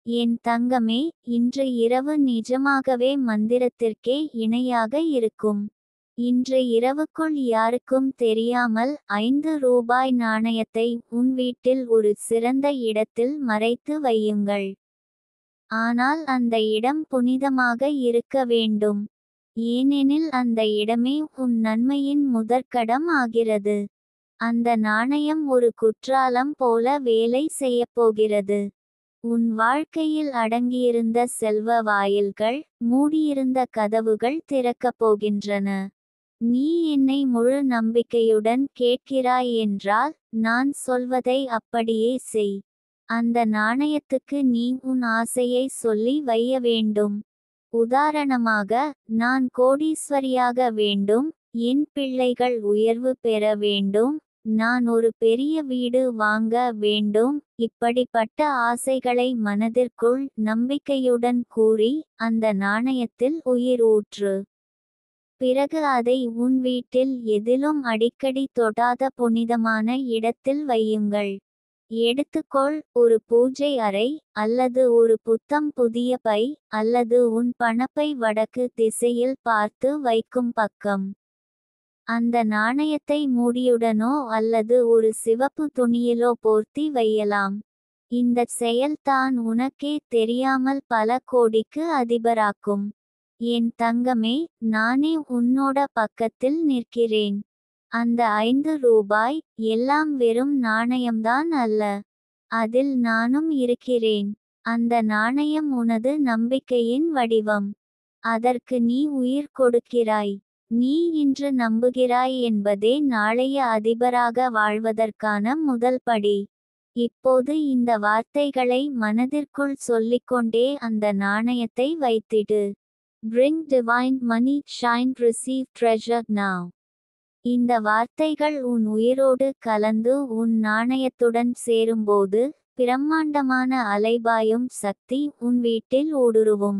என் தங்கமே, இன்று இரவு நிஜமாகவே மந்திரத்திற்கே இணையாக இருக்கும். இன்று இரவுக்குள் யாருக்கும் தெரியாமல் 5 ரூபாய் நாணயத்தை உன் வீட்டில் ஒரு சிறந்த இடத்தில் மறைத்து வையுங்கள். ஆனால் அந்த இடம் புனிதமாக இருக்க வேண்டும். ஏனெனில் அந்த இடமே உன் நன்மையின் முதற்கடம் ஆகிறது. அந்த நாணயம் ஒரு குற்றாலம் போல வேலை செய்யப்போகிறது. உன் வாழ்க்கையில் அடங்கியிருந்த செல்வ வாயில்கள், மூடியிருந்த கதவுகள் திறக்கப் போகின்றன. நீ என்னை முழு நம்பிக்கையுடன் கேட்கிறாய் என்றால், நான் சொல்வதை அப்படியே செய். அந்த நாணயத்துக்கு நீ உன் ஆசையை சொல்லி வைய வேண்டும். உதாரணமாக, நான் கோடீஸ்வரியாக வேண்டும், என் பிள்ளைகள் உயர்வு பெற வேண்டும், நான் ஒரு பெரிய வீடு வாங்க வேண்டும். இப்படிப்பட்ட ஆசைகளை மனதிற்குள் நம்பிக்கையுடன் கூறி, அந்த நாணயத்தில் உயிர் ஊற்று. பிறகு அதை உன் வீட்டில் எதிலும் அடிக்கடி தொடாத புனிதமான இடத்தில் வையுங்கள். எடுத்துக்கொள், ஒரு பூஜை அறை, அல்லது ஒரு புத்தம் புதிய பை, அல்லது உன் பணப்பை வடக்கு திசையில் பார்த்து வைக்கும் பக்கம். அந்த நாணயத்தை மூடியுடனோ அல்லது ஒரு சிவப்பு துணியிலோ போர்த்தி வையலாம். இந்தச் செயல் தான் உனக்கே தெரியாமல் பல கோடிக்கு அதிபராக்கும். என் தங்கமே, நானே உன்னோட பக்கத்தில் நிற்கிறேன். அந்த 5 ரூபாய் எல்லாம் வெறும் நாணயம்தான் அல்ல. அதில் நானும் இருக்கிறேன். அந்த நாணயம் உனது நம்பிக்கையின் வடிவம். அதற்கு நீ உயிர் கொடுக்கிறாய். நீ இன்று நம்புகிறாய் என்பதே நாளைய அதிபராக வாழ்வதற்கான முதல் படி. இப்போது இந்த வார்த்தைகளை மனதிற்குள் சொல்லிக்கொண்டே அந்த நாணயத்தை வைத்திடு. Bring divine money, shine, receive treasure now. இந்த வார்த்தைகள் உன் உயிரோடு கலந்து உன் நாணயத்துடன் சேரும்போது, பிரம்மாண்டமான அலைபாயும் சக்தி உன் வீட்டில் ஊடுருவும்.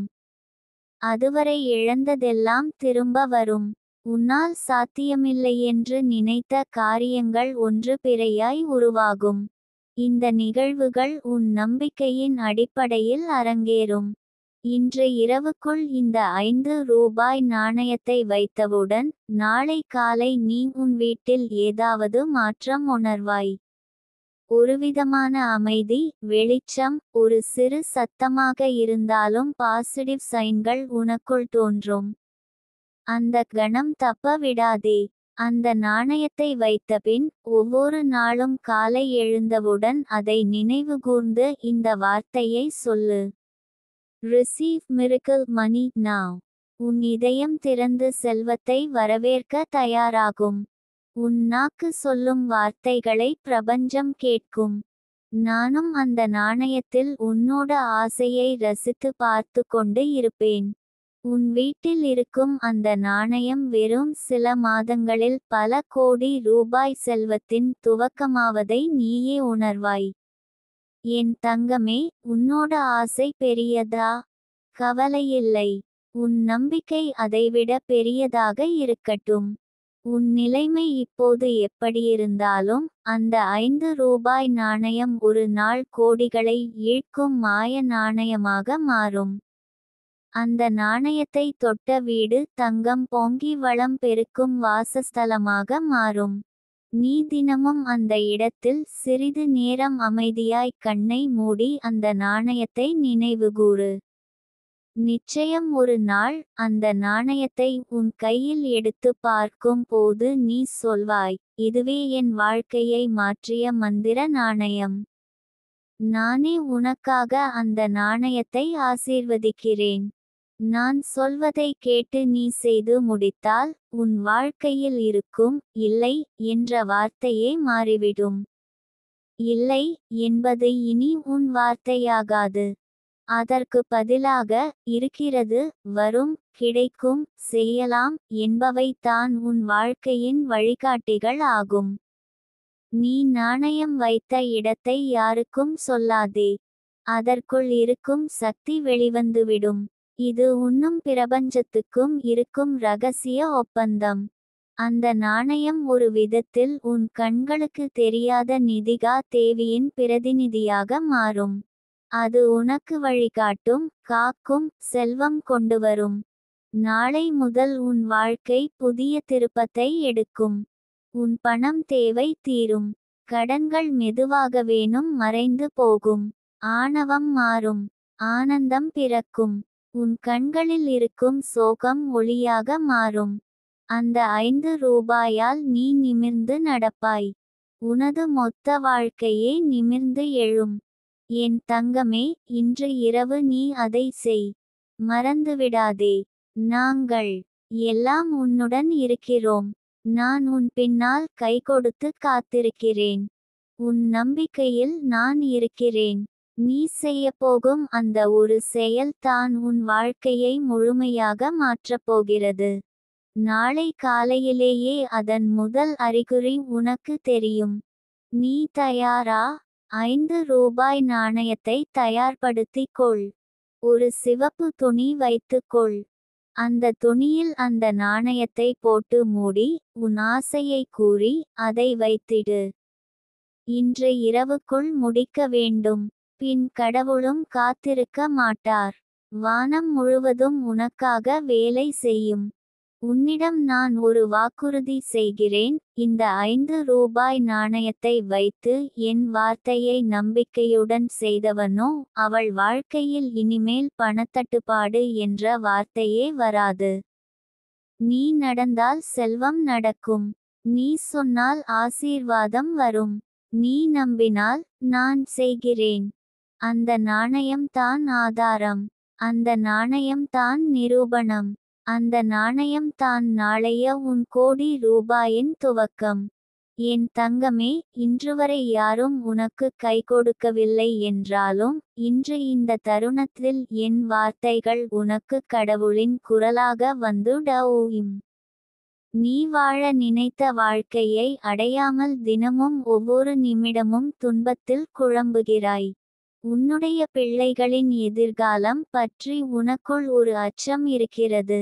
அதுவரை இழந்ததெல்லாம் திரும்ப வரும். உன்னால் சாத்தியமில்லையென்று நினைத்த காரியங்கள் ஒன்று பிறையாய் உருவாகும். இந்த நிகழ்வுகள் உன் நம்பிக்கையின் அடிப்படையில் அரங்கேறும். இன்று இரவுக்குள் இந்த 5 ரூபாய் நாணயத்தை வைத்தவுடன், நாளை காலை நீ உன் வீட்டில் ஏதாவது மாற்றம் உணர்வாய். ஒருவிதமான அமைதி, வெளிச்சம், ஒரு சிறு சத்தமாக இருந்தாலும் பாசிட்டிவ் சைன்கள் உனக்குள் தோன்றும். அந்த கணம் தப்ப விடாதே. அந்த நாணயத்தை வைத்தபின், ஒவ்வொரு நாளும் காலை எழுந்தவுடன் அதை நினைவுகூர்ந்து இந்த வார்த்தையை சொல்லு. Receive miracle money now. உன் இதயம் திறந்து செல்வத்தை வரவேற்க தயாராகும். உன் நாக்கு சொல்லும் வார்த்தைகளை பிரபஞ்சம் கேட்கும். நானும் அந்த நாணயத்தில் உன்னோட ஆசையை ரசித்து பார்த்து கொண்டு இருப்பேன். உன் வீட்டில் இருக்கும் அந்த நாணயம் வெறும் சில மாதங்களில் பல கோடி ரூபாய் செல்வத்தின் துவக்கமாவதை நீயே உணர்வாய். என் தங்கமே, உன்னோட ஆசை பெரியதா? கவலையில்லை. உன் நம்பிக்கை அதைவிட பெரியதாக இருக்கட்டும். உன் நிலைமை இப்போது எப்படியிருந்தாலும், அந்த 5 ரூபாய் நாணயம் ஒரு நாள் கோடிகளை ஈர்க்கும் மாய நாணயமாக மாறும். அந்த நாணயத்தை தொட்ட வீடு தங்கம் பொங்கி வளம் பெருக்கும் வாசஸ்தலமாக மாறும். நீ தினமும் அந்த இடத்தில் சிறிது நேரம் அமைதியாய் கண்ணை மூடி அந்த நாணயத்தை நினைவுகூரு. நிச்சயம் ஒரு நாள், அந்த நாணயத்தை உன் கையில் எடுத்து பார்க்கும் போது நீ சொல்வாய், இதுவே என் வாழ்க்கையை மாற்றிய மந்திர நாணயம். நானே உனக்காக அந்த நாணயத்தை ஆசீர்வதிக்கிறேன். நான் சொல்வதை கேட்டு நீ செய்து முடித்தால், உன் வாழ்க்கையில் இருக்கும் இல்லை என்ற வார்த்தையே மாறிவிடும். இல்லை என்பது இனி உன் வார்த்தையாகாது. அதற்கு பதிலாக, இருக்கிறது, வரும், கிடைக்கும், செய்யலாம் என்பவை தான் உன் வாழ்க்கையின் வழிகாட்டிகள் ஆகும். நீ நாணயம் வைத்த இடத்தை யாருக்கும் சொல்லாதே. அதற்குள் இருக்கும் சக்தி வெளிவந்துவிடும். இது உன்னும் பிரபஞ்சத்துக்கும் இருக்கும் ரகசிய ஒப்பந்தம். அந்த நாணயம் ஒரு விதத்தில் உன் கண்களுக்கு தெரியாத நிதிகா தேவியின் பிரதிநிதியாக மாறும். அது உனக்கு வழிகாட்டும், காக்கும், செல்வம் கொண்டுவரும். நாளை முதல் உன் வாழ்க்கை புதிய திருப்பத்தை எடுக்கும். உன் பணம் தேவை தீரும். கடன்கள் மெதுவாகவேனும் மறைந்து போகும். ஆணவம் மாறும். ஆனந்தம் பிறக்கும். உன் கண்களில் இருக்கும் சோகம் ஒளியாக மாறும். அந்த 5 ரூபாயால் நீ நிமிர்ந்து நடப்பாய். உனது மொத்த வாழ்க்கையே நிமிர்ந்து எழும். என் தங்கமே, இன்று இரவு நீ அதை செய். மறந்துவிடாதே. நாங்கள் எல்லாம் உன்னுடன் இருக்கிறோம். நான் உன் பின்னால் கைகொடுத்து காத்திருக்கிறேன். உன் நம்பிக்கையில் நான் இருக்கிறேன். நீ செய்யப்போகும் அந்த ஒரு செயல் தான் உன் வாழ்க்கையை முழுமையாக மாற்றப்போகிறது. நாளை காலையிலேயே அதன் முதல் அறிகுறி உனக்கு தெரியும். நீ தயாரா? 5 ரூபாய் நாணயத்தை தயார்படுத்திக் கொள். ஒரு சிவப்பு துணி வைத்துக்கொள். அந்த துணியில் அந்த நாணயத்தை போட்டு மூடி, உன் ஆசையை கூறி, அதை வைத்திடு. இன்று இரவுக்குள் முடிக்க வேண்டும். பின் கடவுளும் காத்திருக்க மாட்டார். வானம் முழுவதும் உனக்காக வேலை செய்யும். உன்னிடம் நான் ஒரு வாக்குறுதி செய்கிறேன். இந்த 5 ரூபாய் நாணயத்தை வைத்து என் வார்த்தையை நம்பிக்கையுடன் செய்தவனோ அவள் வாழ்க்கையில் இனிமேல் பணத்தட்டுப்பாடு என்ற வார்த்தையே வராது. நீ நடந்தால் செல்வம் நடக்கும். நீ சொன்னால் ஆசீர்வாதம் வரும். நீ நம்பினால் நான் செய்கிறேன். அந்த நாணயம் தான் ஆதாரம். அந்த நாணயம் தான் நிரூபணம். அந்த நாணயம் தான் நாளைய உன் கோடி ரூபாயின் துவக்கம். என் தங்கமே, இன்றுவரை யாரும் உனக்கு கை கொடுக்கவில்லை என்றாலும் இன்று இந்த தருணத்தில் என் வார்த்தைகள் உனக்கு கடவுளின் குரலாக வந்து டவும். நீ வாழ நினைத்த வாழ்க்கையை அடையாமல் தினமும் ஒவ்வொரு நிமிடமும் துன்பத்தில் குழம்புகிறாய். உன்னுடைய பிள்ளைகளின் எதிர்காலம் பற்றி உனக்குள் ஒரு அச்சம் இருக்கிறது.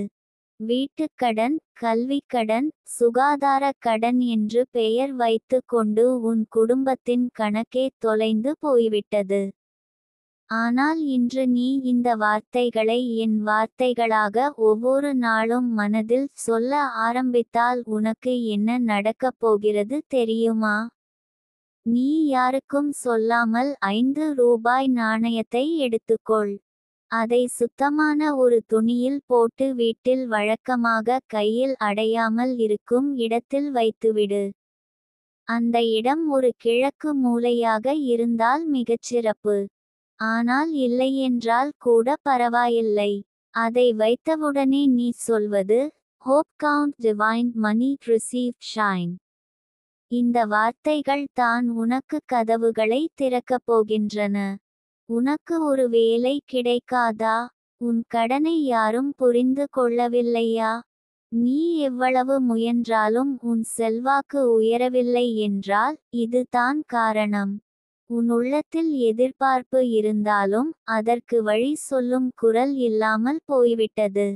வீட்டுக்கடன், கல்விக்கடன், சுகாதார கடன் என்று பெயர் வைத்து கொண்டு உன் குடும்பத்தின் கணக்கே தொலைந்து போய்விட்டது. ஆனால் இன்று நீ இந்த வார்த்தைகளை என் வார்த்தைகளாக ஒவ்வொரு நாளும் மனதில் சொல்ல ஆரம்பித்தால் உனக்கு என்ன நடக்கப் போகிறது தெரியுமா? நீ யாருக்கும் சொல்லாமல் 5 ரூபாய் நாணயத்தை எடுத்துக்கொள். அதை சுத்தமான ஒரு துணியில் போட்டு வீட்டில் வழக்கமாக கையில் அடையாமல் இருக்கும் இடத்தில் வைத்துவிடு. அந்த இடம் ஒரு கிழக்கு மூலையாக இருந்தால் மிகச்சிறப்பு. ஆனால் இல்லையென்றால் கூட பரவாயில்லை. அதை வைத்தவுடனே நீ சொல்வது, "Hope count divine money received shine." இந்த வார்த்தைகள் தான் உனக்கு கதவுகளை திறக்கப் போகின்றன. உனக்கு ஒரு வேலை கிடைக்காதா? உன் கடனை யாரும் புரிந்து கொள்ளவில்லையா? நீ எவ்வளவு முயன்றாலும் உன் செல்வாக்கு உயரவில்லை என்றால் இது தான் காரணம். உன் உள்ளத்தில் எதிர்பார்ப்பு இருந்தாலும் அதற்கு வழி சொல்லும் குரல் இல்லாமல் போய்விட்டது.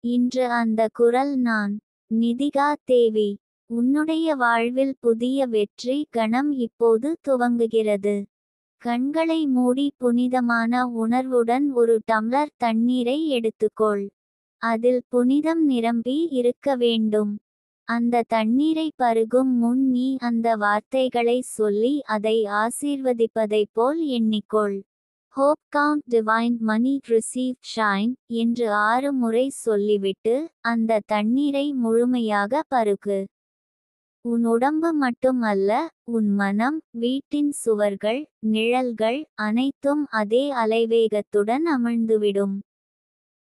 இன்று அந்த குரல் நான். நிதிகா தேவி. உன்னுடைய வாழ்வில் புதிய வெற்றி கணம் இப்போது துவங்குகிறது. கண்களை மூடி புனிதமான உணர்வுடன் ஒரு டம்ளர் தண்ணீரை எடுத்துக்கொள். அதில் புனிதம் நிரம்பி இருக்க வேண்டும். அந்த தண்ணீரை பருகும் முன் நீ அந்த வார்த்தைகளை சொல்லி அதை ஆசீர்வதிப்பதைப் போல் எண்ணிக்கொள். "Hope count divine money received shine" என்று 6 முறை சொல்லிவிட்டு அந்த தண்ணீரை முழுமையாக பருகு. உன் உடம்பு மட்டும் அல்ல, உன் மனம், வீட்டின் சுவர்கள், நிழல்கள் அனைத்தும் அதே அலைவேகத்துடன் அமிழ்ந்துவிடும்.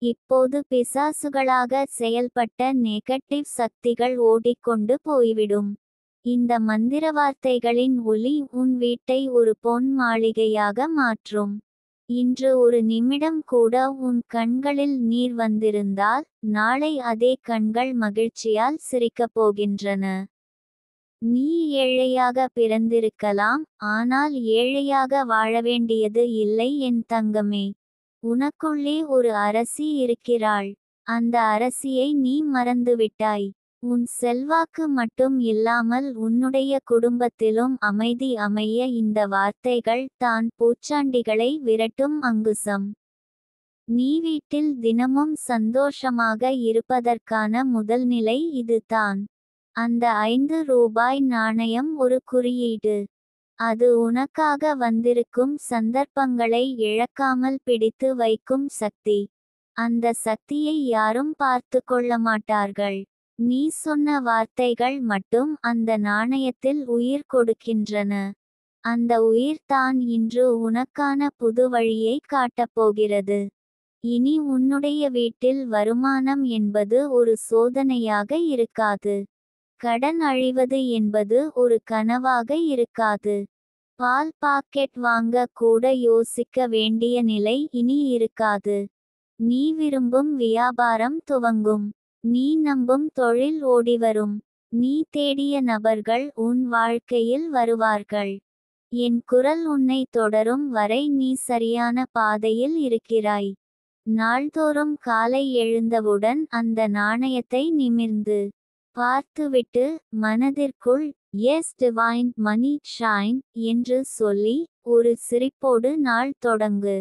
இப்போது பிசாசுகளாக செயல்பட்ட நெகட்டிவ் சக்திகள் ஓடிக்கொண்டு போய்விடும். இந்த மந்திர வார்த்தைகளின் ஒலி உன் வீட்டை ஒரு பொன் மாளிகையாக மாற்றும். இன்று ஒரு நிமிடம் கூட உன் கண்களில் நீர் வந்திருந்தால் நாளை அதே கண்கள் மகிழ்ச்சியால் சிரிக்கப் போகின்றன. நீ ஏழையாக பிறந்திருக்கலாம், ஆனால் ஏழையாக வாழவேண்டியது இல்லை என் தங்கமே. உனக்குள்ளே ஒரு அரசி இருக்கிறாள். அந்த அரசியை நீ மறந்துவிட்டாய். உன் செல்வாக்கு மட்டும் இல்லாமல் உன்னுடைய குடும்பத்திலும் அமைதி அமைய இந்த வார்த்தைகள் தான் பூச்சாண்டிகளை விரட்டும் அங்குசம். நீ வீட்டில் தினமும் சந்தோஷமாக இருப்பதற்கான முதல் நிலை இது தான். அந்த 5 ரூபாய் நாணயம் ஒரு குறியீடு. அது உனக்காக வந்திருக்கும் சந்தர்ப்பங்களை இழக்காமல் பிடித்து வைக்கும் சக்தி. அந்த சக்தியை யாரும் பார்த்து கொள்ள மாட்டார்கள். நீ சொன்ன வார்த்தைகள் மட்டும் அந்த நாணயத்தில் உயிர் கொடுக்கின்றன. அந்த உயிர் தான் இன்று உனக்கான புது வழியை காட்டப்போகிறது. இனி உன்னுடைய வீட்டில் வருமானம் என்பது ஒரு சோதனையாக இருக்காது. கடன் அழிவது என்பது ஒரு கனவாக இருக்காது. பால் பாக்கெட் வாங்க கூட யோசிக்க வேண்டிய நிலை இனி இருக்காது. நீ விரும்பும் வியாபாரம் துவங்கும். நீ நம்பும் தொழில் ஓடிவரும். நீ தேடிய நபர்கள் உன் வாழ்க்கையில் வருவார்கள். என் குரல் உன்னை தொடரும் வரை நீ சரியான பாதையில் இருக்கிறாய். நாள்தோறும் காலை எழுந்தவுடன் அந்த நாணயத்தை நிமிர்ந்து பார்த்துவிட்டு மனதிற்குள் எஸ் டிவைன் மணி ஷைன் என்று சொல்லி ஒரு சிரிப்போடு நாள் தொடங்கு.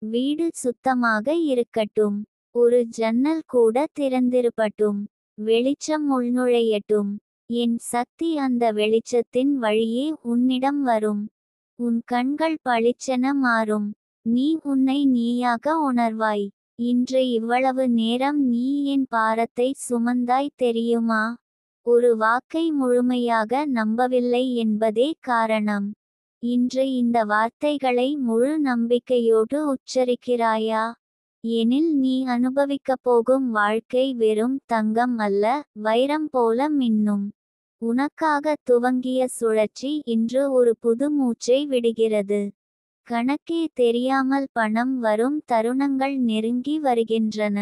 வீடு சுத்தமாக இருக்கட்டும். ஒரு ஜன்னல் கூட திறந்திருப்பட்டும். வெளிச்சம் உள்நுழையட்டும். என் சக்தி அந்த வெளிச்சத்தின் வழியே உன்னிடம் வரும். உன் கண்கள் பளிச்சென மாறும். நீ உன்னை நீயாக உணர்வாய். இன்று இவ்வளவு நேரம் நீ என் பாரத்தை சுமந்தாய் தெரியுமா? ஒரு வாக்கை முழுமையாக நம்பவில்லை என்பதே காரணம். இன்று இந்த வார்த்தைகளை முழு நம்பிக்கையோடு உச்சரிக்கிறாயா? எனில் நீ அனுபவிக்கப் போகும் வாழ்க்கை வெறும் தங்கம் அல்ல, வைரம் போல மின்னும். உனக்காக துவங்கிய சுழற்சி இன்று ஒரு புது மூச்சை விடுகிறது. கணக்கே தெரியாமல் பணம் வரும் தருணங்கள் நெருங்கி வருகின்றன.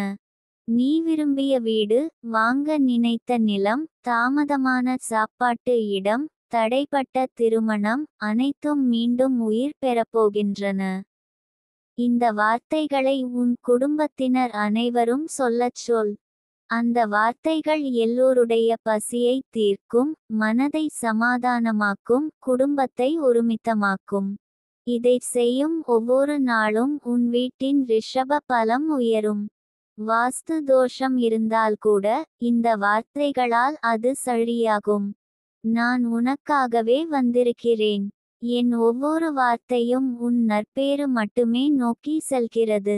நீ விரும்பிய வீடு, வாங்க நினைத்த நிலம், தாமதமான சாப்பாட்டு இடம், தடைப்பட்ட திருமணம் அனைத்தும் மீண்டும் உயிர் பெறப்போகின்றன. இந்த வார்த்தைகளை உன் குடும்பத்தினர் அனைவரும் சொல்லச் சொல். அந்த வார்த்தைகள் எல்லோருடைய பசியை தீர்க்கும், மனதை சமாதானமாக்கும், குடும்பத்தை ஒருமித்தமாக்கும். இதை செய்யும் ஒவ்வொரு நாளும் உன் வீட்டின் ரிஷப பலம் உயரும். வாஸ்து தோஷம் இருந்தால் கூட இந்த வார்த்தைகளால் அது சரியாகும். நான் உனக்காகவே வந்திருக்கிறேன். என் ஒவ்வொரு வார்த்தையும் உன் நற்பேறு மட்டுமே நோக்கி செல்கிறது.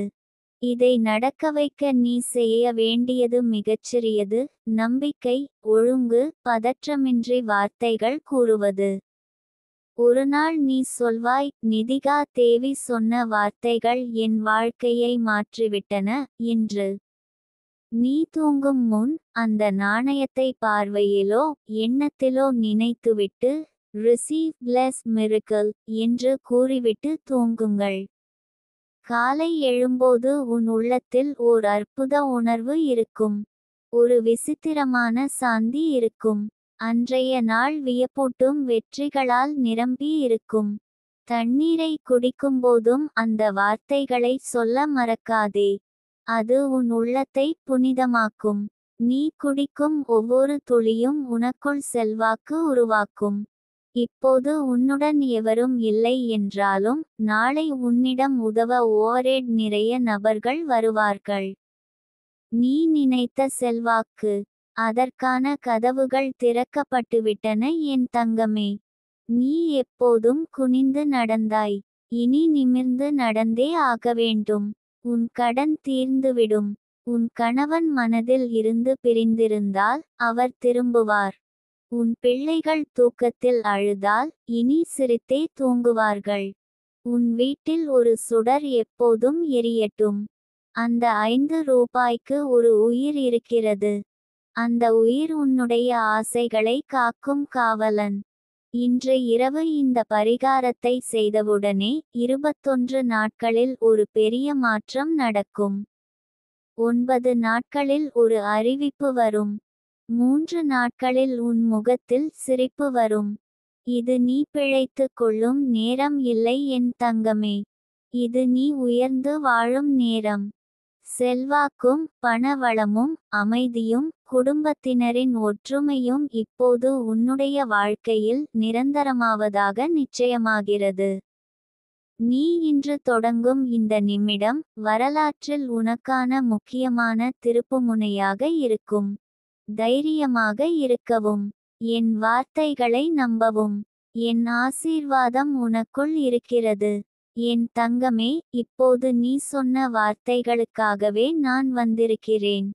இதை நடக்க வைக்க நீ செய்ய வேண்டியது மிகச்சிறியது. நம்பிக்கை, ஒழுங்கு, பதற்றமின்றி வார்த்தைகள் கூறுவது. ஒரு நாள் நீ சொல்வாய், நிதிகா தேவி சொன்ன வார்த்தைகள் என் வாழ்க்கையை மாற்றிவிட்டன என்று. நீ தூங்கும் முன் அந்த நாணயத்தை பார்வையிலோ எண்ணத்திலோ நினைத்துவிட்டு ரிசீவ் பிளஸ் மிராக்கிள் என்று கூறிவிட்டு தூங்குங்கள். காலை எழும்போது உன் உள்ளத்தில் ஓர் அற்புத உணர்வு இருக்கும். ஒரு விசித்திரமான சாந்தி இருக்கும். அன்றைய நாள் வியப்பூட்டும் வெற்றிகளால் நிரம்பி இருக்கும். தண்ணீரை குடிக்கும்போதும் அந்த வார்த்தைகளை சொல்ல மறக்காதே. அது உன் உள்ளத்தை புனிதமாக்கும். நீ குடிக்கும் ஒவ்வொரு துளியும் உனக்குள் செல்வாக்கு உருவாக்கும். இப்போது உன்னுடன் எவரும் இல்லை என்றாலும் நாளை உன்னிடம் உதவ ஓவரேட் நிறைய நபர்கள் வருவார்கள். நீ நினைத்த செல்வாக்கு. அதற்கான கதவுகள் திறக்கப்பட்டுவிட்டன என் தங்கமே. நீ எப்போதும் குனிந்து நடந்தாய். இனி நிமிர்ந்து நடந்தே ஆக வேண்டும். உன் கடன் தீர்ந்துவிடும். உன் கணவன் மனதில் இருந்து பிரிந்திருந்தால் அவர் திரும்புவார். உன் பிள்ளைகள் தூக்கத்தில் அழுதால் இனி சிரித்தே தூங்குவார்கள். உன் வீட்டில் ஒரு சுடர் எப்போதும் எரியட்டும். அந்த 5 ரூபாய்க்கு ஒரு உயிர் இருக்கிறது. அந்த உயிர் உன்னுடைய ஆசைகளை காக்கும் காவலன். இன்று இரவு இந்த பரிகாரத்தை செய்தவுடனே 21 நாட்களில் ஒரு பெரிய மாற்றம் நடக்கும். 9 நாட்களில் ஒரு அறிவிப்பு வரும். 3 நாட்களில் உன் முகத்தில் சிரிப்பு வரும். இது நீ பிழைத்துக் கொள்ளும் நேரம் இல்லை என் தங்கமே. இது நீ உயர்ந்து வாழும் நேரம். செல்வாக்கும் பணவளமும் அமைதியும் குடும்பத்தினரின் ஒற்றுமையும் இப்போது உன்னுடைய வாழ்க்கையில் நிரந்தரமாவதாக நிச்சயமாகிறது. நீ இன்று தொடங்கும் இந்த நிமிடம் வரலாற்றில் உனக்கான முக்கியமான திருப்புமுனையாக இருக்கும். தைரியமாக இருக்கவும். என் வார்த்தைகளை நம்பவும். என் ஆசீர்வாதம் உனக்குள் இருக்கிறது. என் தங்கமே, இப்போது நீ சொன்ன வார்த்தைகளுக்காகவே நான் வந்திருக்கிறேன்.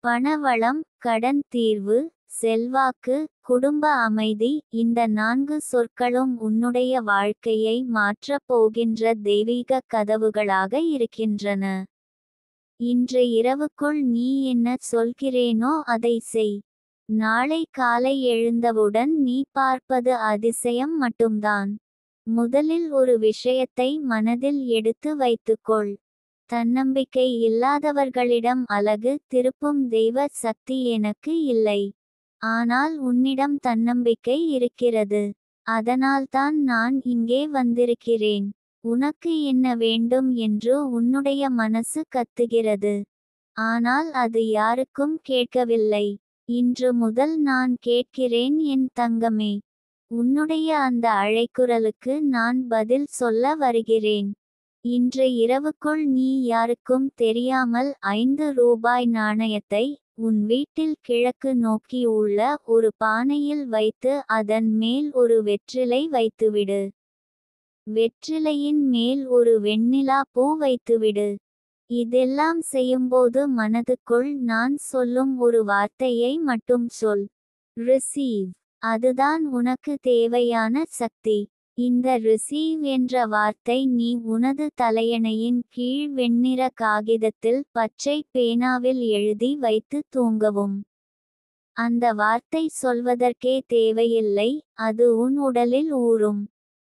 பணவளம், கடன் தீர்வு, செல்வாக்கு, குடும்ப அமைதி, இந்த 4 சொற்களும் உன்னுடைய வாழ்க்கையை மாற்றப் போகின்ற தெய்வீக கதவுகளாக இருக்கின்றன. இன்று இரவுக்குள் நீ என்ன சொல்கிறேனோ அதை செய். நாளை காலை எழுந்தவுடன் நீ பார்ப்பது அதிசயம் மட்டும்தான். முதலில் ஒரு விஷயத்தை மனதில் எடுத்து வைத்துக்கொள். தன்னம்பிக்கை இல்லாதவர்களிடம் அலகு திருப்பும் தெய்வ சக்தி எனக்கு இல்லை. ஆனால் உன்னிடம் தன்னம்பிக்கை இருக்கிறது. அதனால்தான் நான் இங்கே வந்திருக்கிறேன். உனக்கு என்ன வேண்டும் என்று உன்னுடைய மனசு கத்துகிறது. ஆனால் அது யாருக்கும் கேட்கவில்லை. இன்று முதல் நான் கேட்கிறேன் என் தங்கமே. உன்னுடைய அந்த அழைக்குரலுக்கு நான் பதில் சொல்ல வருகிறேன். இன்று இரவுக்குள் நீ யாருக்கும் தெரியாமல் 5 ரூபாய் நாணயத்தை உன் வீட்டில் கிழக்கு நோக்கி உள்ள ஒரு பானையில் வைத்து அதன் மேல் ஒரு வெற்றிலை வைத்துவிடு. வெற்றிலையின் மேல் ஒரு வெண்ணிலா பூ வைத்துவிடு. இதெல்லாம் செய்யும்போது மனதுக்குள் நான் சொல்லும் ஒரு வார்த்தையை மட்டும் சொல். ரிசீவ். அதுதான் உனக்கு தேவையான சக்தி. இந்த ரிசீவ் என்ற வார்த்தை நீ உனது தலையணையின் கீழ் வெண்ணிற காகிதத்தில் பச்சை பேனாவில் எழுதி வைத்து தூங்கவும். அந்த வார்த்தை சொல்வதற்கே தேவையில்லை, அது உன் உடலில் ஊறும்.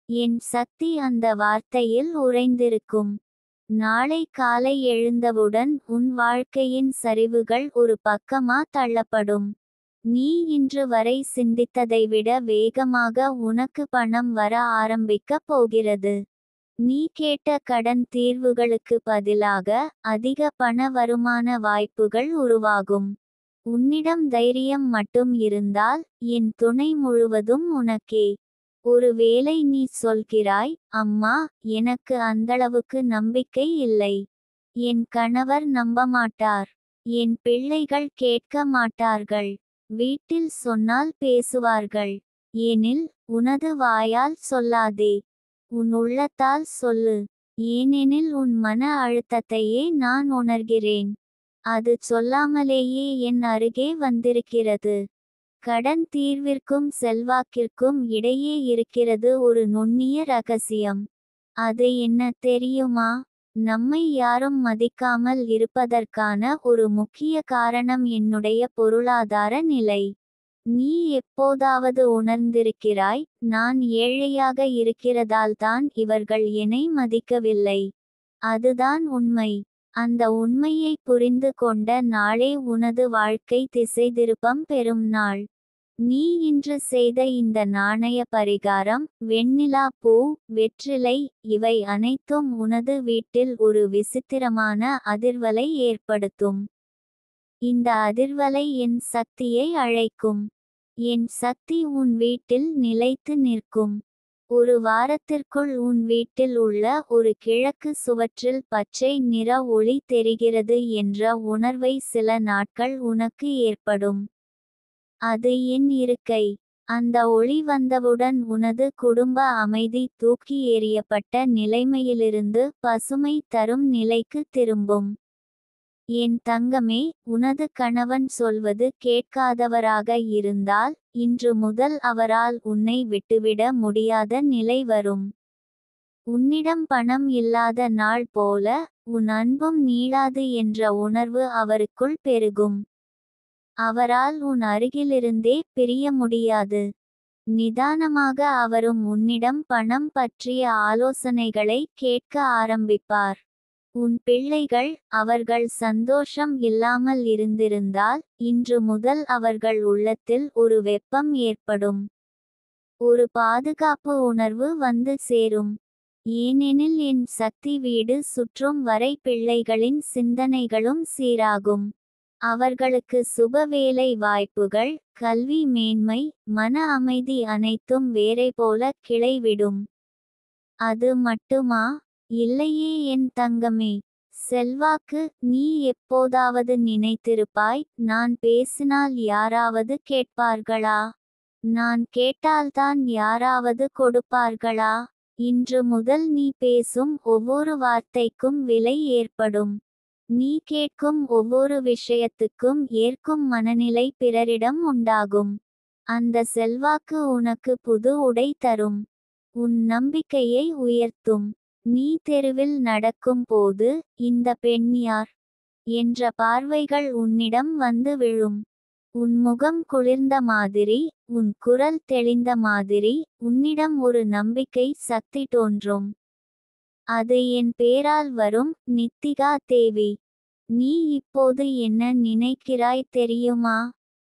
என் சக்தி அந்த வார்த்தையில் உறைந்திருக்கும். நாளை காலை எழுந்தவுடன் உன் வாழ்க்கையின் சரிவுகள் ஒரு பக்கமா தள்ளப்படும். நீ இன்று வரை சிந்தித்ததை விட வேகமாக உனக்கு பணம் வர ஆரம்பிக்கப் போகிறது. நீ கேட்ட கடன் தீர்வுகளுக்கு பதிலாக அதிக பண வருமான வாய்ப்புகள் உருவாகும். உன்னிடம் தைரியம் மட்டும் இருந்தால் என் துணை முழுவதும் உனக்கே. ஒருவேளை நீ சொல்கிறாய், அம்மா, எனக்கு அந்தளவுக்கு நம்பிக்கை இல்லை. என் கணவர் நம்பமாட்டார். என் பிள்ளைகள் கேட்க மாட்டார்கள். வீட்டில் சொன்னால் பேசுவார்கள். எனில் உனது வாயால் சொல்லாதே. உன் உள்ளத்தால் சொல்லு. ஏனெனில் உன் மன அழுத்தத்தையே நான் உணர்கிறேன். அது சொல்லாமலேயே என் அருகே வந்திருக்கிறது. கடன் தீர்விற்கும் செல்வாக்கிற்கும் இடையே இருக்கிறது ஒரு நுண்ணிய ரகசியம். அது என்ன தெரியுமா? நம்மை யாரும் மதிக்காமல் இருப்பதற்கான ஒரு முக்கிய காரணம் என்னுடைய பொருளாதார நிலை. நீ எப்போதாவது உணர்ந்திருக்கிறாய், நான் ஏழையாக இருக்கிறதால்தான் இவர்கள் என்னை மதிக்கவில்லை. அதுதான் உண்மை. அந்த உண்மையை புரிந்து கொண்ட நாளே உனது வாழ்க்கை திசைதிருப்பம் பெறும் நாள். நீ இன்று செய்த இந்த நாணய பரிகாரம், வெண்ணிலா பூ, வெற்றிலை, இவை அனைத்தும் உனது வீட்டில் ஒரு விசித்திரமான அதிர்வலை ஏற்படுத்தும். இந்த அதிர்வலை என் சக்தியை அழைக்கும். என் சக்தி உன் வீட்டில் நிலைத்து நிற்கும். ஒரு வாரத்திற்குள் உன் வீட்டில் உள்ள ஒரு கிழக்கு சுவற்றில் பச்சை நிற ஒளி தெரிகிறது என்ற உணர்வை சில நாட்கள் உனக்கு ஏற்படும். அது என் இருக்கை. அந்த ஒளி வந்தவுடன் உனது குடும்ப அமைதி தூக்கி எறியப்பட்ட நிலைமையிலிருந்து பசுமை தரும் நிலைக்கு திரும்பும். என் தங்கமே, உனது கணவன் சொல்வது கேட்காதவராக இருந்தால் இன்று முதல் அவரால் உன்னை விட்டுவிட முடியாத நிலை வரும். உன்னிடம் பணம் இல்லாத நாள் போல உன் அன்பும் நீளாது என்ற உணர்வு அவருக்குள் பெருகும். அவரால் உன் அருகிலிருந்தே பிரிய முடியாது. நிதானமாக அவரும் உன்னிடம் பணம் பற்றிய ஆலோசனைகளை கேட்க ஆரம்பிப்பார். உன் பிள்ளைகள், அவர்கள் சந்தோஷம் இல்லாமல் இருந்திருந்தால் இன்று முதல் அவர்கள் உள்ளத்தில் ஒரு வெப்பம் ஏற்படும். ஒரு பாதுகாப்பு உணர்வு வந்து சேரும். ஏனெனில் என் சக்தி வீடு சுற்றும் வரை பிள்ளைகளின் சிந்தனைகளும் சீராகும். அவர்களுக்கு சுப வேலை வாய்ப்புகள், கல்வி மேன்மை, மன அமைதி அனைத்தும் வேரை போல கிளைவிடும். அது மட்டுமா? இல்லையே என் தங்கமே. செல்வாக்கு, நீ எப்போதாவது நினைத்திருப்பாய், நான் பேசினால் யாராவது கேட்பார்களா? நான் கேட்டால்தான் யாராவது கொடுப்பார்களா? இன்று முதல் நீ பேசும் ஒவ்வொரு வார்த்தைக்கும் விலை ஏற்படும். நீ கேட்கும் ஒவ்வொரு விஷயத்துக்கும் ஏற்கும் மனநிலை பிறரிடம் உண்டாகும். அந்த செல்வாக்கு உனக்கு புது உடை தரும். உன் நம்பிக்கையை உயர்த்தும். நீ தெருவில் நடக்கும் போது, இந்த பெண் யார் என்ற பார்வைகள் உன்னிடம் வந்து விழும். உன் முகம் குளிர்ந்த மாதிரி, உன் குரல் தெளிந்த மாதிரி, உன்னிடம் ஒரு நம்பிக்கை சக்தி தோன்றும். அது என் பேரால் வரும். நித்திகா தேவி. நீ இப்போது என்ன நினைக்கிறாய் தெரியுமா?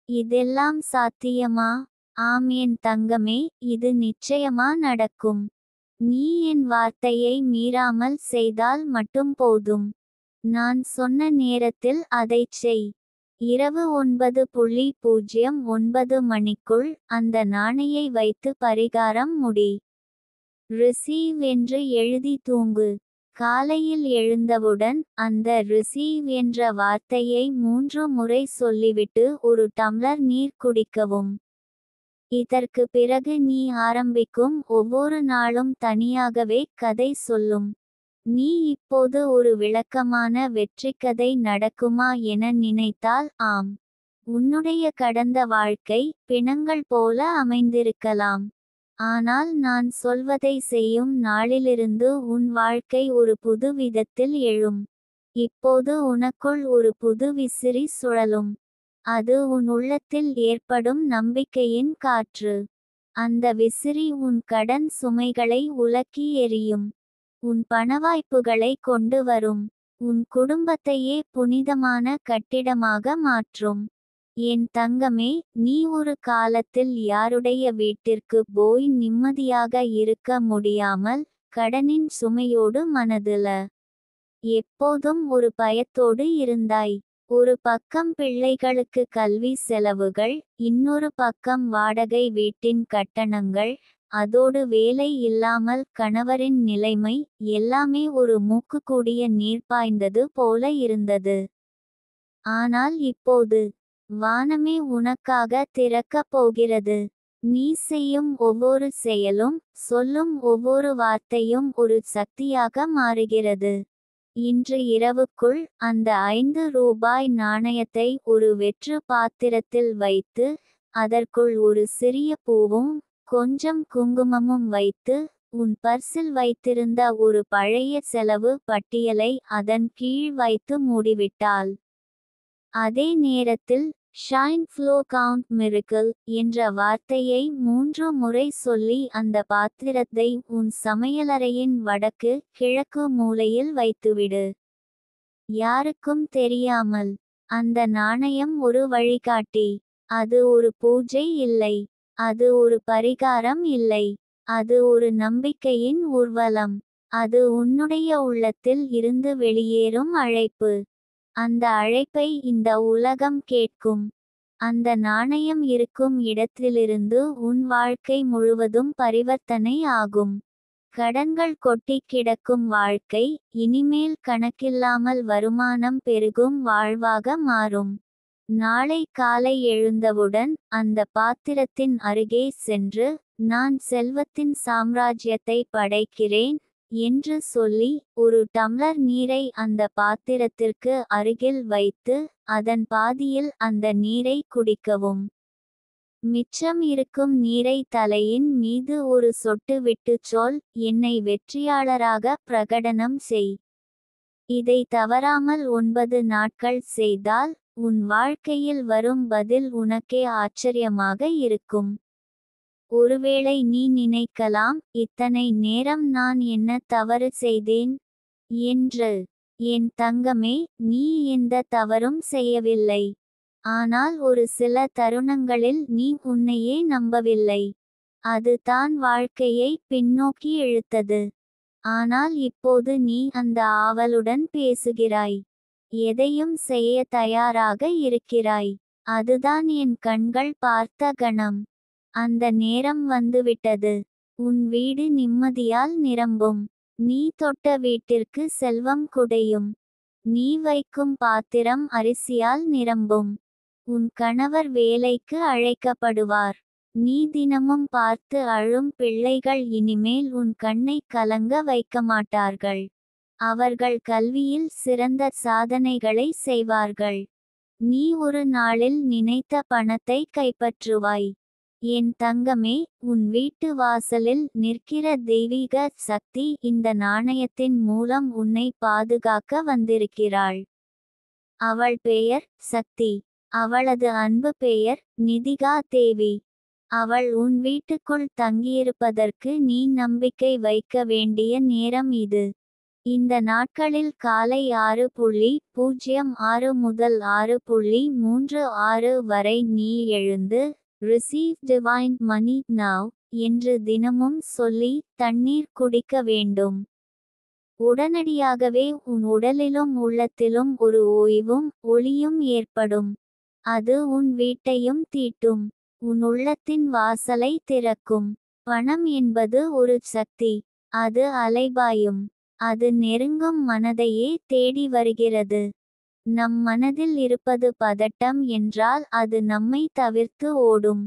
இதெல்லாம் சாத்தியமா? ஆம் என் தங்கமே, இது நிச்சயமா நடக்கும். நீ என் வார்த்தையை மீறாமல் செய்தால் மட்டும் போதும். நான் சொன்ன நேரத்தில் அதைச் செய். இரவு 9:09 மணிக்குள் அந்த நாணையை வைத்து பரிகாரம் முடி. ரிசீவ் என்று எழுதி தூங்கு. காலையில் எழுந்தவுடன் அந்த ரிசீவ் என்ற வார்த்தையை 3 முறை சொல்லிவிட்டு ஒரு டம்ளர் நீர் குடிக்கவும். இதற்கு பிறகு நீ ஆரம்பிக்கும் ஒவ்வொரு நாளும் தனியாகவே கதை சொல்லும். நீ இப்போது ஒரு விளக்கமான வெற்றிக்கதை நடக்குமா என நினைத்தால் ஆம். உன்னுடைய கடந்த வாழ்க்கை பிணங்கள் போல அமைந்திருக்கலாம். ஆனால் நான் சொல்வதை செய்யும் நாளிலிருந்து உன் வாழ்க்கை ஒரு புது விதத்தில் எழும். இப்போது உனக்குள் ஒரு புது விசிறி சுழலும். அது உன் உள்ளத்தில் ஏற்படும் நம்பிக்கையின் காற்று. அந்த விசிறி உன் கடன் சுமைகளை உலக்கி எறியும். உன் பணவாய்ப்புகளை கொண்டு வரும். உன் குடும்பத்தையே புனிதமான கட்டிடமாக மாற்றும். என் தங்கமே, நீ ஒரு காலத்தில் யாருடைய வீட்டிற்கு போய் நிம்மதியாக இருக்க முடியாமல், கடனின் சுமையோடு மனதுல எப்போதும் ஒரு பயத்தோடு இருந்தாய். ஒரு பக்கம் பிள்ளைகளுக்கு கல்வி செலவுகள், இன்னொரு பக்கம் வாடகை வீட்டின் கட்டணங்கள், அதோடு வேலை இல்லாமல் கணவரின் நிலைமை, எல்லாமே ஒரு மூக்குக்கூடிய நீர் பாய்ந்தது போல இருந்தது. ஆனால் இப்போது வானமே உனக்காக திறக்கப் போகிறது. நீ செய்யும் ஒவ்வொரு செயலும், சொல்லும் ஒவ்வொரு வார்த்தையும் ஒரு சக்தியாக மாறுகிறது. இன்று இரவுக்குள் அந்த 5 ரூபாய் நாணயத்தை ஒரு வெற்று பாத்திரத்தில் வைத்து, அதற்குள் ஒரு சிறிய பூவும் கொஞ்சம் குங்குமமும் வைத்து, உன் பர்சில் வைத்திருந்த ஒரு பழைய செலவு பட்டியலை அதன் கீழ் வைத்து மூடிவிட்டால், அதே நேரத்தில் ஷைன் ஃப்ளோ கவுண்ட் மிராக்கிள் என்ற வார்த்தையை 3 முறை சொல்லி அந்த பாத்திரத்தை உன் சமையலறையின் வடக்கு கிழக்கு மூலையில் வைத்துவிடு. யாருக்கும் தெரியாமல். அந்த நாணயம் ஒரு வழிகாட்டி. அது ஒரு பூஜை இல்லை. அது ஒரு பரிகாரம் இல்லை. அது ஒரு நம்பிக்கையின் ஊர்வலம். அது உன்னுடைய உள்ளத்தில் இருந்து வெளியேறும் அழைப்பு. அந்த அழைப்பை இந்த உலகம் கேட்கும். அந்த நாணயம் இருக்கும் இடத்திலிருந்து உன் வாழ்க்கை முழுவதும் பரிவர்த்தனை ஆகும். கடன்கள் கொட்டி கிடக்கும் வாழ்க்கை, இனிமேல் கணக்கில்லாமல் வருமானம் பெருகும் வாழ்வாக மாறும். நாளை காலை எழுந்தவுடன் அந்த பாத்திரத்தின் அருகே சென்று, நான் செல்வத்தின் சாம்ராஜ்யத்தை படைக்கிறேன் என்று சொல்லி, ஒரு டம்ளர் நீரை அந்த பாத்திரத்திற்கு அருகில் வைத்து, அதன் பாதியில் அந்த நீரை குடிக்கவும். மிச்சம் இருக்கும் நீரை தலையின் மீது ஒரு சொட்டு விட்டுச் சொல், என்னை வெற்றியாளராக பிரகடனம் செய். இதை தவறாமல் 9 நாட்கள் செய்தால், உன் வாழ்க்கையில் வரும் பதில் உனக்கே ஆச்சரியமாக இருக்கும். ஒருவேளை நீ நினைக்கலாம், இத்தனை நேரம் நான் என்ன தவறு செய்தேன் என்று. என் தங்கமே, நீ எந்த தவறும் செய்யவில்லை. ஆனால் ஒரு சில தருணங்களில் நீ உன்னையே நம்பவில்லை. அது தான் வாழ்க்கையை பின்னோக்கி இழுத்தது. ஆனால் இப்போது நீ அந்த ஆவலுடன் பேசுகிறாய். எதையும் செய்ய தயாராக இருக்கிறாய். அதுதான் என் கண்கள் பார்த்த கணம். அந்த நேரம் வந்துவிட்டது. உன் வீடு நிம்மதியால் நிரம்பும். நீ தொட்ட வீட்டிற்கு செல்வம் குடையும். நீ வைக்கும் பாத்திரம் அரிசியால் நிரம்பும். உன் கணவர் வேலைக்கு அழைக்கப்படுவார். நீ தினமும் பார்த்து அழும் பிள்ளைகள் இனிமேல் உன் கண்ணை கலங்க வைக்க மாட்டார்கள். அவர்கள் கல்வியில் சிறந்த சாதனைகளை செய்வார்கள். நீ ஒரு நாளில் நினைத்த பணத்தை கைப்பற்றுவாய். என் தங்கமே, உன் வீட்டு வாசலில் நிற்கிற தெய்வீக சக்தி இந்த நாணயத்தின் மூலம் உன்னை பாதுகாக்க வந்திருக்கிறாள். அவள் பெயர் சக்தி. அவளது அன்பு பெயர் நிதிகா தேவி. அவள் உன் வீட்டுக்குள் தங்கியிருப்பதற்கு நீ நம்பிக்கை வைக்க வேண்டிய நேரம் இது. இந்த நாட்களில் காலை 6:06 முதல் 6:36 வரை நீ எழுந்து "Receive divine money now" என்று தினமும் சொல்லி தண்ணீர் குடிக்க வேண்டும். உடனடியாகவே உன் உடலிலும் உள்ளத்திலும் ஒரு ஓய்வும் ஒளியும் ஏற்படும். அது உன் வீட்டையும் தீட்டும். உன் உள்ளத்தின் வாசலை திறக்கும். பணம் என்பது ஒரு சக்தி. அது அலைபாயும். அது நெருங்கும் மனதையே தேடி வருகிறது. நம் மனதில் இருப்பது பதட்டம் என்றால் அது நம்மை தவிர்த்து ஓடும்.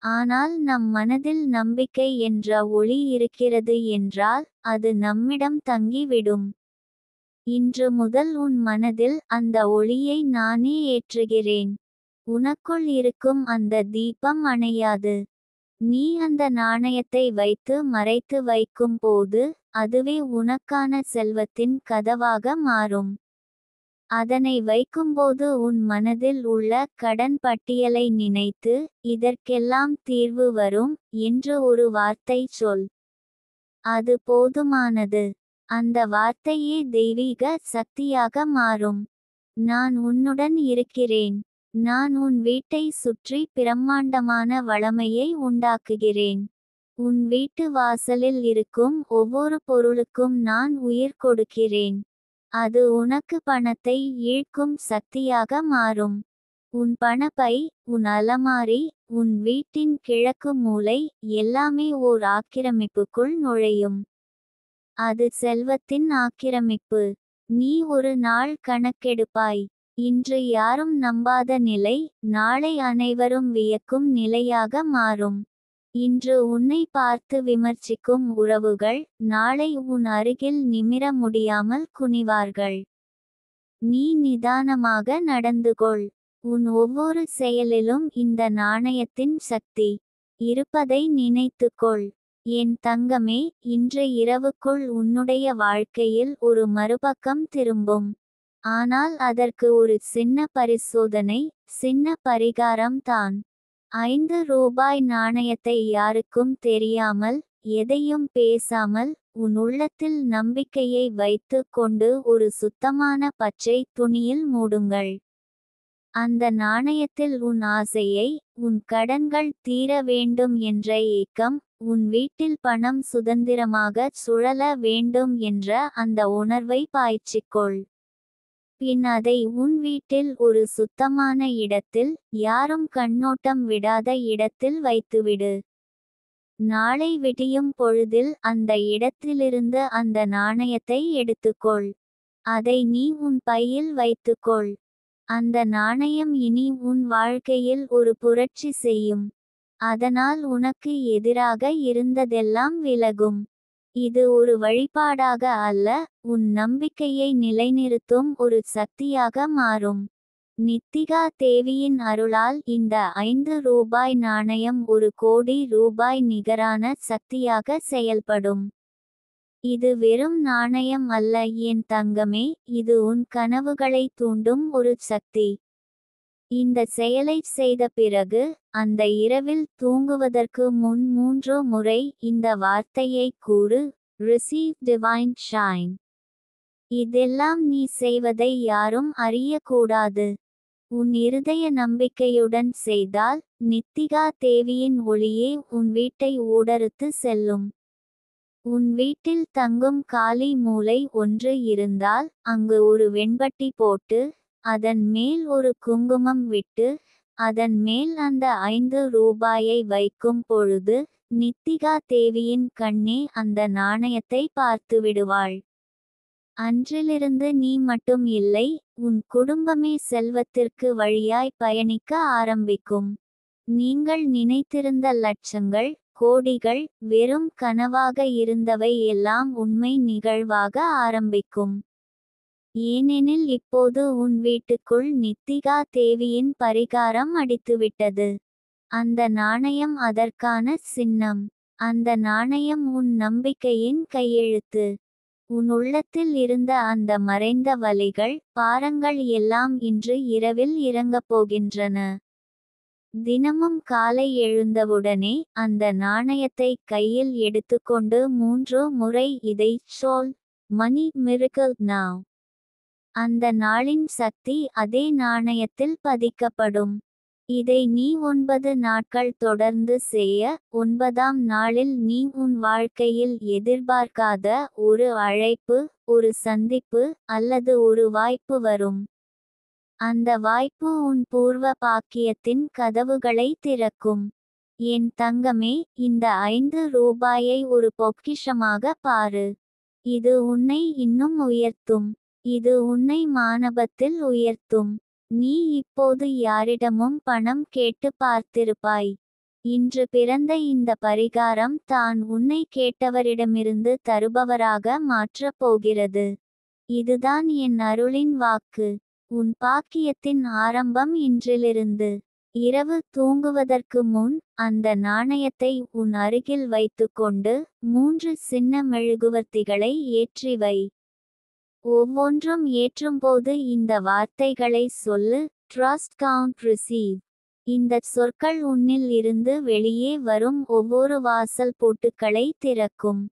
ஆனால் நம் மனதில் நம்பிக்கை என்ற ஒளி இருக்கிறது என்றால் அது நம்மிடம் தங்கிவிடும். இன்று முதல் உன் மனதில் அந்த ஒளியை நானே ஏற்றுகிறேன். உனக்குள் இருக்கும் அந்த தீபம் அணையாது. நீ அந்த நாணயத்தை வைத்து மறைத்து வைக்கும் போது அதுவே உனக்கான செல்வத்தின் கதவாக மாறும். அதனை வைக்கும்போது உன் மனதில் உள்ள கடன் பட்டியலை நினைத்து இதற்கெல்லாம் தீர்வு வரும் என்று ஒரு வார்த்தை சொல். அது போதுமானது. அந்த வார்த்தையே தெய்வீக சக்தியாக மாறும். நான் உன்னுடன் இருக்கிறேன். நான் உன் வீட்டை சுற்றி பிரம்மாண்டமான வளமையை உண்டாக்குகிறேன். உன் வீட்டு வாசலில் இருக்கும் ஒவ்வொரு பொருளுக்கும் நான் உயிர் கொடுக்கிறேன். அது உனக்கு பணத்தை ஈர்க்கும் சக்தியாக மாறும். உன் பணப்பை, உன் அலமாரி, உன் வீட்டின் கிழக்கு மூலை எல்லாமே ஓர் ஆக்கிரமிப்புக்குள் நுழையும். அது செல்வத்தின் ஆக்கிரமிப்பு. நீ ஒரு நாள் கணக்கெடுப்பாய். இன்று யாரும் நம்பாத நிலை நாளை அனைவரும் வியக்கும் நிலையாக மாறும். இன்று உன்னை பார்த்து விமர்சிக்கும் உறவுகள் நாளை உன் அருகில் நிமிர முடியாமல் குனிவார்கள். நீ நிதானமாக நடந்துகொள். உன் ஒவ்வொரு செயலிலும் இந்த நாணயத்தின் சக்தி இருப்பதை நினைத்துக்கொள். என் தங்கமே, இன்று இரவுக்குள் உன்னுடைய வாழ்க்கையில் ஒரு மறுபக்கம் திரும்பும். ஆனால் அதற்கு ஒரு சின்ன பரிசோதனை, சின்ன பரிகாரம் தான். 5 ரூபாய் நாணயத்தை யாருக்கும் தெரியாமல், எதையும் பேசாமல், உன் உள்ளத்தில் நம்பிக்கையை வைத்து கொண்டு ஒரு சுத்தமான பச்சை துணியில் மூடுங்கள். அந்த நாணயத்தில் உன் ஆசையை, உன் கடன்கள் தீர வேண்டும் என்ற ஏக்கம், உன் வீட்டில் பணம் சுதந்திரமாக சுழல வேண்டும் என்ற அந்த உணர்வை பாய்ச்சிக்கொள். பின் அதை உன் வீட்டில் ஒரு சுத்தமான இடத்தில், யாரும் கண்ணோட்டம் விடாத இடத்தில் வைத்துவிடு. நாளை விடியும் பொழுதில் அந்த இடத்திலிருந்து அந்த நாணயத்தை எடுத்துக்கொள். அதை நீ உன் பையில் வைத்துக்கொள். அந்த நாணயம் இனி உன் வாழ்க்கையில் ஒரு புரட்சி செய்யும். அதனால் உனக்கு எதிராக இருந்ததெல்லாம் விலகும். இது ஒரு வழிபாடாக அல்ல, உன் நம்பிக்கையை நிலைநிறுத்தும் ஒரு சக்தியாக மாறும். நித்திகா தேவியின் அருளால் இந்த 5 ரூபாய் நாணயம் 1 கோடி ரூபாய் நிகரான சக்தியாக செயல்படும். இது வெறும் நாணயம் அல்ல என் தங்கமே, இது உன் கனவுகளை தூண்டும் ஒரு சக்தி. இந்த செயலை செய்த பிறகு, அந்த இரவில் தூங்குவதற்கு முன் 3 முறை இந்த வார்த்தையை கூறு, "Receive divine shine." இதெல்லாம் நீ செய்வதை யாரும் அறியக்கூடாது. உன் இருதய நம்பிக்கையுடன் செய்தால், நித்திகா தேவியின் ஒளியே உன் வீட்டை ஊடறுத்து செல்லும். உன் வீட்டில் தங்கும் காலி மூலை ஒன்று இருந்தால் அங்கு ஒரு வெண்பட்டி போட்டு அதன் மேல் ஒரு குங்குமம் விட்டு அதன் மேல் அந்த 5 ரூபாயை வைக்கும் பொழுது நித்திகா தேவியின் கண்ணே அந்த நாணயத்தை பார்த்து விடுவாள். அன்றிலிருந்து நீ மட்டும் இல்லை, உன் குடும்பமே செல்வத்திற்கு வழியாய் பயணிக்க ஆரம்பிக்கும். நீங்கள் நினைத்திருந்த லட்சங்கள், கோடிகள் வெறும் கனவாக இருந்தவை எல்லாம் உண்மை நிகழ்வாக ஆரம்பிக்கும். ஏனெனில் இப்போது உன் வீட்டுக்குள் நித்திகா தேவியின் பரிகாரம் அடித்துவிட்டது. அந்த நாணயம் அதற்கான சின்னம். அந்த நாணயம் உன் நம்பிக்கையின் கையெழுத்து. உன் உள்ளத்தில் இருந்த அந்த மறைந்த வலிகள், பாரங்கள் எல்லாம் இன்று இரவில் இறங்கப் போகின்றன. தினமும் காலை எழுந்தவுடனே அந்த நாணயத்தை கையில் எடுத்துக்கொண்டு 3 முறை இதைச் சொல், மணி மிரக்கிள் நவ். அந்த நாளின் சக்தி அதே நாணயத்தில் பதிக்கப்படும். இதை நீ 9 நாட்கள் தொடர்ந்து செய்ய, 9ஆம் நாளில் நீ உன் வாழ்க்கையில் எதிர்பார்க்காத ஒரு அழைப்பு, ஒரு சந்திப்பு அல்லது ஒரு வாய்ப்பு வரும். அந்த வாய்ப்பு உன் பூர்வ பாக்கியத்தின் கதவுகளை திறக்கும். என் தங்கமே, இந்த 5 ரூபாயை ஒரு பொக்கிஷமாக பாரு. இது உன்னை இன்னும் உயர்த்தும். இது உன்னை மானபத்தில் உயர்த்தும். நீ இப்போது யாரிடமும் பணம் கேட்டு பார்த்திருப்பாய். இன்று பிறந்த இந்த பரிகாரம் தான் உன்னை கேட்டவரிடமிருந்து தருபவராக மாற்றப் போகிறது. இதுதான் என் அருளின் வாக்கு. உன் பாக்கியத்தின் ஆரம்பம் இன்றிலிருந்து. இரவு தூங்குவதற்கு முன் அந்த நாணயத்தை உன் அருகில் வைத்துக்கொண்டு 3 சின்ன மெழுகுவர்த்திகளை ஏற்றி வை. ஒவ்வொன்றும் ஏற்றும்போது இந்த வார்த்தைகளை சொல்லு, ட்ரஸ்ட் கவுண்ட் ரிசீவ். இந்த சொற்கள் உன்னில் இருந்து வெளியே வரும் ஒவ்வொரு வாசல் பூட்டுக்களை திறக்கும்.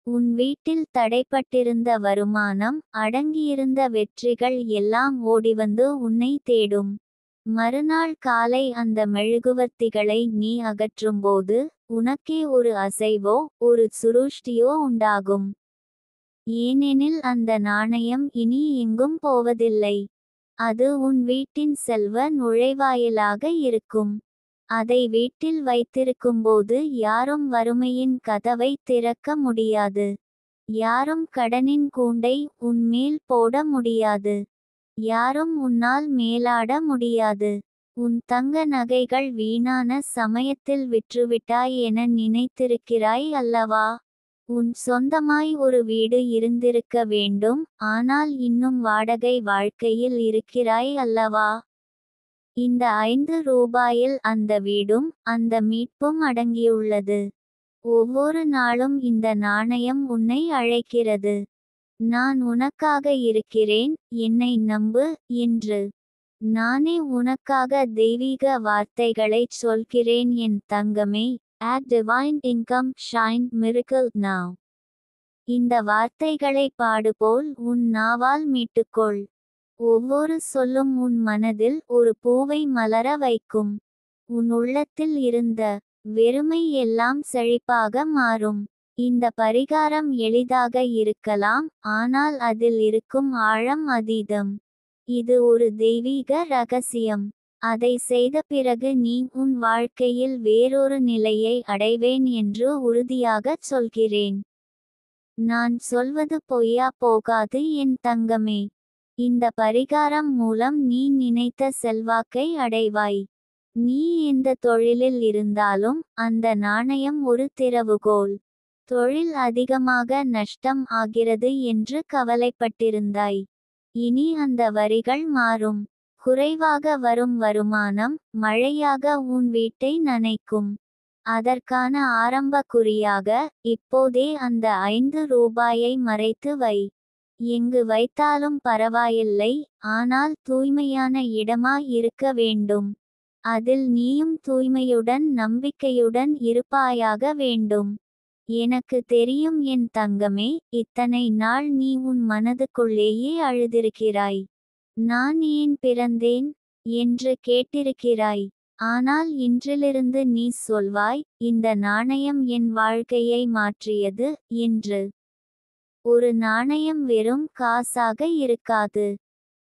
உன் வீட்டில் தடைப்பட்டிருந்த வருமானம், அடங்கியிருந்த வெற்றிகள் எல்லாம் ஓடிவந்து உன்னை தேடும். மறுநாள் காலை அந்த மெழுகுவர்த்திகளை நீ அகற்றும்போது உனக்கே ஒரு அசைவோ ஒரு சுருஷ்டியோ உண்டாகும். ஏனெனில் அந்த நாணயம் இனி எங்கும் போவதில்லை. அது உன் வீட்டின் செல்வ நுழைவாயிலாக இருக்கும். அதை வீட்டில் வைத்திருக்கும்போது யாரும் வறுமையின் கதவை திறக்க முடியாது. யாரும் கடனின் கூண்டை உன் மேல் போட முடியாது. யாரும் உன்னால் மேலாட முடியாது. உன் தங்க நகைகள் வீணான சமயத்தில் விற்றுவிட்டாய் என நினைத்திருக்கிறாய் அல்லவா? உன் சொந்தமாய் ஒரு வீடு இருந்திருக்க வேண்டும், ஆனால் இன்னும் வாடகை வாழ்க்கையில் இருக்கிறாய் அல்லவா? இந்த 5 ரூபாயில் அந்த வீடும் அந்த மீட்பும் அடங்கியுள்ளது. ஒவ்வொரு நாளும் இந்த நாணயம் உன்னை அழைக்கிறது. நான் உனக்காக இருக்கிறேன், என்னை நம்பு என்று. நானே உனக்காக தெய்வீக வார்த்தைகளைச் சொல்கிறேன் என் தங்கமே. Add divine income, shine, miracle now. இந்த வார்த்தைகளை பாடுபோல் உன் நாவால் மீட்டுக்கொள். ஒவ்வொரு சொல்லும் உன் மனதில் ஒரு பூவை மலர வைக்கும். உன் உள்ளத்தில் இருந்த வெறுமை எல்லாம் செழிப்பாக மாறும். இந்த பரிகாரம் எளிதாக இருக்கலாம், ஆனால் அதில் இருக்கும் ஆழம் அதீதம். இது ஒரு தெய்வீக ரகசியம். அதை செய்த பிறகு நீ உன் வாழ்க்கையில் வேறொரு நிலையை அடைவேன் என்று உறுதியாகச் சொல்கிறேன். நான் சொல்வது பொய்யா போகாது என் தங்கமே. இந்த பரிகாரம் மூலம் நீ நினைத்த செல்வாக்கை அடைவாய். நீ எந்த தொழிலில் இருந்தாலும் அந்த நாணயம் ஒரு திறவுகோல். தொழில் அதிகமாக நஷ்டம் ஆகிறது என்று கவலைப்பட்டிருந்தாய். இனி அந்த வரிகள் மாறும். குறைவாக வரும் வருமானம் மழையாக உன் வீட்டை நனைக்கும். அதற்கான ஆரம்ப குறியாக இப்போதே அந்த 5 ரூபாயை மறைத்து வை. எங்கு வைத்தாலும் பரவாயில்லை, ஆனால் தூய்மையான இடமாய் இருக்க வேண்டும். அதில் நீயும் தூய்மையுடன் நம்பிக்கையுடன் இருப்பாயாக வேண்டும். எனக்கு தெரியும் என் தங்கமே, இத்தனை நாள் நீ உன் மனதுக்குள்ளேயே அழுதிருக்கிறாய். நான் ஏன் பிறந்தேன் என்று கேட்டிருக்கிறாய். ஆனால் இன்றிலிருந்து நீ சொல்வாய், இந்த நாணயம் என் வாழ்க்கையை மாற்றியது என்று. ஒரு நாணயம் வெறும் காசாக இருக்காது.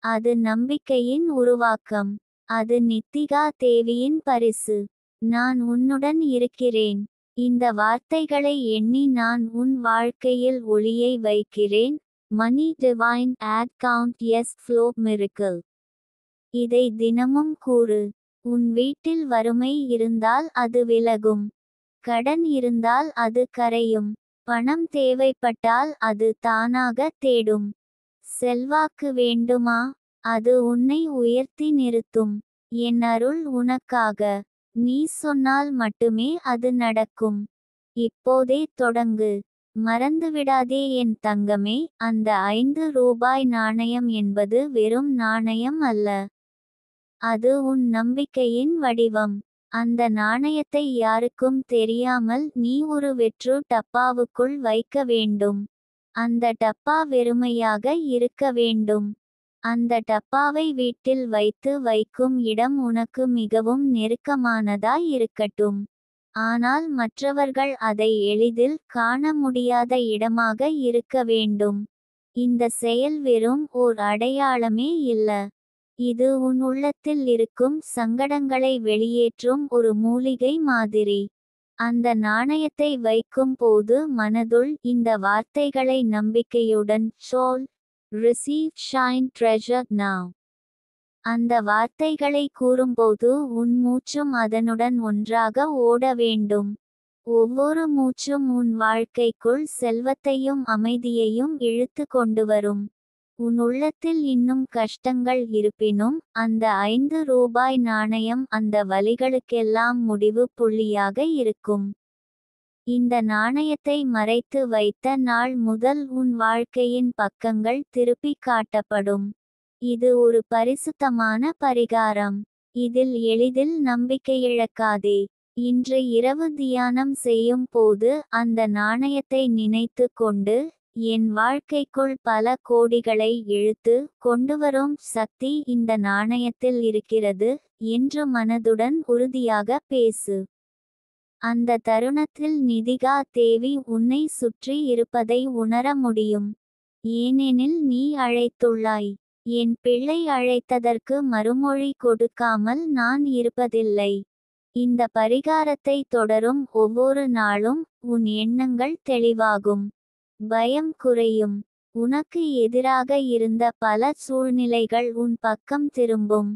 அது நம்பிக்கையின் உருவாக்கம். அது நித்திகா தேவியின் பரிசு. நான் உன்னுடன் இருக்கிறேன். இந்த வார்த்தைகளை எண்ணி நான் உன் வாழ்க்கையில் ஒளியை வைக்கிறேன். Money divine accounts flow miracle. இதை தினமும் கூறு. உன் வீட்டில் வறுமை இருந்தால் அது விலகும். கடன் இருந்தால் அது கரையும். பணம் தேவைப்பட்டால் அது தானாக தேடும். செல்வாக்கு வேண்டுமா? அது உன்னை உயர்த்தி நிறுத்தும். என் அருள் உனக்காக. நீ சொன்னால் மட்டுமே அது நடக்கும். இப்போதே தொடங்கு. மறந்துவிடாதே என் தங்கமே, அந்த 5 ரூபாய் நாணயம் என்பது வெறும் நாணயம் அல்ல. அது உன் நம்பிக்கையின் வடிவம். அந்த நாணயத்தை யாருக்கும் தெரியாமல் நீ ஒரு வெற்று டப்பாவுக்குள் வைக்க வேண்டும். அந்த டப்பா வெறுமையாக இருக்க வேண்டும். அந்த டப்பாவை வீட்டில் வைக்கும் இடம் உனக்கு மிகவும் நெருக்கமானதாய் இருக்கட்டும். ஆனால் மற்றவர்கள் அதை எளிதில் காண முடியாத இடமாக இருக்க வேண்டும். இந்த செயல் வெறும் ஓர் அடையாளமே இல்ல. இது உன் உள்ளத்தில் இருக்கும் சங்கடங்களை வெளியேற்றும் ஒரு மூலிகை மாதிரி. அந்த நாணயத்தை வைக்கும் போது மனதுள் இந்த வார்த்தைகளை நம்பிக்கையுடன் சொல். Receive shine treasure now. அந்த வார்த்தைகளை கூறும்போது உன் மூச்சும் அதனுடன் ஒன்றாக ஓட வேண்டும். ஒவ்வொரு மூச்சும் உன் வாழ்க்கைக்குள் செல்வத்தையும் அமைதியையும் இழுத்து கொண்டு வரும். உன் உள்ளத்தில் இன்னும் கஷ்டங்கள் இருப்பினும், அந்த 5 ரூபாய் நாணயம் அந்த வலிகளுக்கெல்லாம் முடிவு புள்ளியாக இருக்கும். இந்த நாணயத்தை மறைத்து வைத்த நாள் முதல் உன் வாழ்க்கையின் பக்கங்கள் திருப்பிக் காட்டப்படும். இது ஒரு பரிசுத்தமான பரிகாரம். இதில் எளிதில் நம்பிக்கையிழக்காதே. இன்று இரவு தியானம் செய்யும் போது அந்த நாணயத்தை நினைத்து கொண்டு, என் வாழ்க்கைக்குள் பல கோடிகளை இழுத்து கொண்டுவரும் சக்தி இந்த நாணயத்தில் இருக்கிறது என்று மனதுடன் உறுதியாக பேசு. அந்த தருணத்தில் நிதிகா தேவி உன்னை சுற்றி இருப்பதை உணர முடியும். ஏனெனில் நீ அழைத்துள்ளாய். என் பிள்ளை அழைத்ததற்கு மறுமொழி கொடுக்காமல் நான் இருப்பதில்லை. இந்த பரிகாரத்தை தொடரும் ஒவ்வொரு நாளும் உன் எண்ணங்கள் தெளிவாகும். பயம் குறையும். உனக்கு எதிராக இருந்த பல சூழ்நிலைகள் உன் பக்கம் திரும்பும்.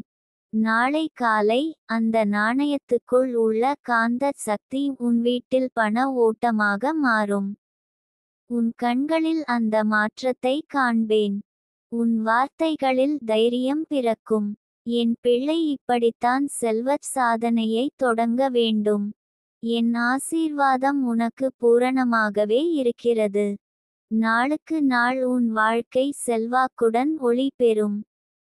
நாளை காலை அந்த நாணயத்துக்குள் உள்ள காந்த சக்தி உன் வீட்டில் பண ஓட்டமாக மாறும். உன் கண்களில் அந்த மாற்றத்தை காண்பேன். உன் வார்த்தைகளில் தைரியம் பிறக்கும். என் பிள்ளை இப்படித்தான் செல்வச் சாதனையை தொடங்க வேண்டும். என் ஆசீர்வாதம் உனக்கு பூரணமாகவே இருக்கிறது. நாளுக்கு நாள் உன் வாழ்க்கை செல்வாக்குடன் ஒளி பெறும்.